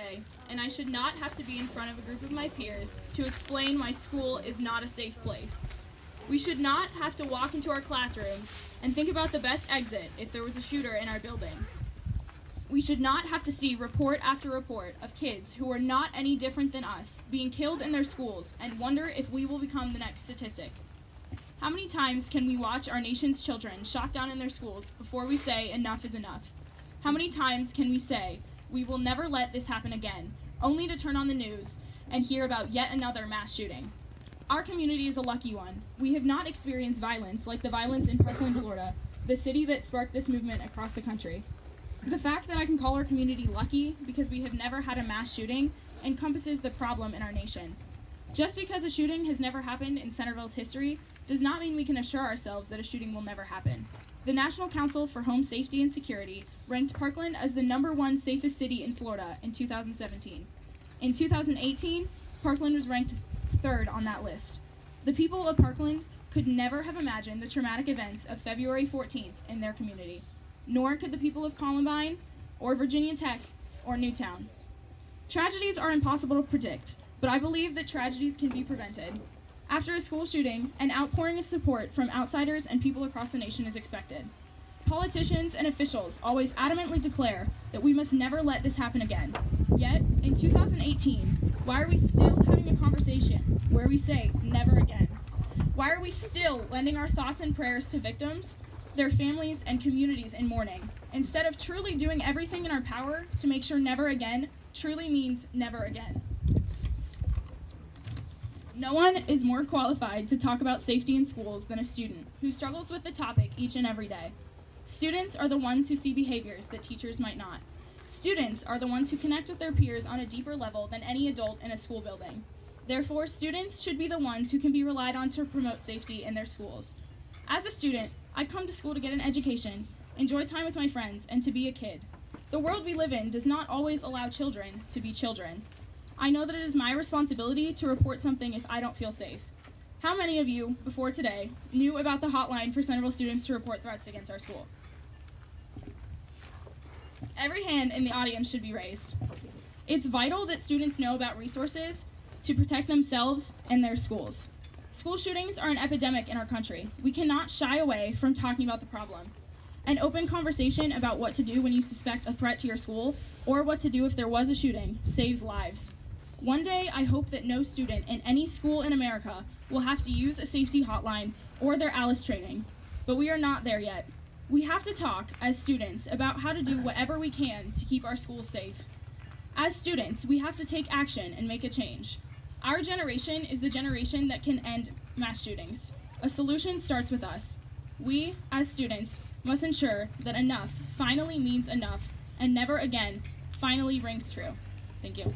day, and I should not have to be in front of a group of my peers to explain why school is not a safe place. We should not have to walk into our classrooms and think about the best exit if there was a shooter in our building. We should not have to see report after report of kids who are not any different than us being killed in their schools and wonder if we will become the next statistic. How many times can we watch our nation's children shot down in their schools before we say enough is enough? How many times can we say, we will never let this happen again, only to turn on the news and hear about yet another mass shooting? Our community is a lucky one. We have not experienced violence like the violence in Parkland, Florida, the city that sparked this movement across the country. The fact that I can call our community lucky because we have never had a mass shooting encompasses the problem in our nation. Just because a shooting has never happened in Centerville's history does not mean we can assure ourselves that a shooting will never happen. The National Council for Home Safety and Security ranked Parkland as the #1 safest city in Florida in 2017. In 2018, Parkland was ranked 3rd on that list. The people of Parkland could never have imagined the traumatic events of February 14th in their community, nor could the people of Columbine, or Virginia Tech, or Newtown. Tragedies are impossible to predict, but I believe that tragedies can be prevented. After a school shooting, an outpouring of support from outsiders and people across the nation is expected. Politicians and officials always adamantly declare that we must never let this happen again. Yet, in 2018, why are we still having a conversation where we say never again? Why are we still lending our thoughts and prayers to victims, their families, and communities in mourning, instead of truly doing everything in our power to make sure never again truly means never again? No one is more qualified to talk about safety in schools than a student who struggles with the topic each and every day. Students are the ones who see behaviors that teachers might not. Students are the ones who connect with their peers on a deeper level than any adult in a school building. Therefore, students should be the ones who can be relied on to promote safety in their schools. As a student, I come to school to get an education, enjoy time with my friends, and to be a kid. The world we live in does not always allow children to be children. I know that it is my responsibility to report something if I don't feel safe. How many of you, before today, knew about the hotline for Centerville students to report threats against our school? Every hand in the audience should be raised. It's vital that students know about resources to protect themselves and their schools. School shootings are an epidemic in our country. We cannot shy away from talking about the problem. An open conversation about what to do when you suspect a threat to your school, or what to do if there was a shooting, saves lives. One day, I hope that no student in any school in America will have to use a safety hotline or their ALICE training, but we are not there yet. We have to talk, as students, about how to do whatever we can to keep our schools safe. As students, we have to take action and make a change. Our generation is the generation that can end mass shootings. A solution starts with us. We, as students, must ensure that enough finally means enough, and never again finally rings true. Thank you.